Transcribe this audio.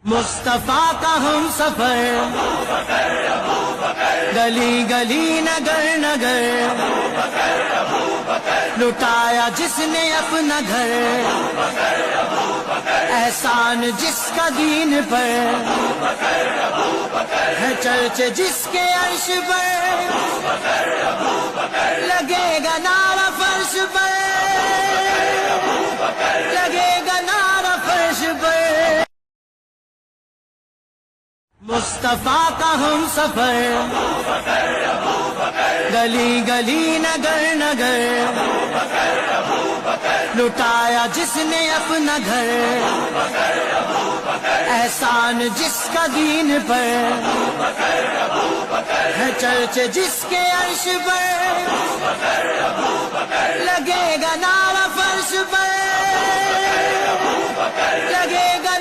مصطفیٰ کا ہم سفر، گلی گلی نگر نگر، لٹایا جس نے اپنا گھر، احسان جس کا دین پر ہے، چرچ جس کے عرش پر، لگے گا نعرہ فرش پر، لگے گا نعرہ فرش پر۔ مصطفیٰ کا ہم سفر، گلی گلی نگر نگر، لٹایا جس نے اپنا گھر، احسان جس کا دین پر ہے، چرچ جس کے عرش پر، لگے گا نعرہ فرش پر، لگے گا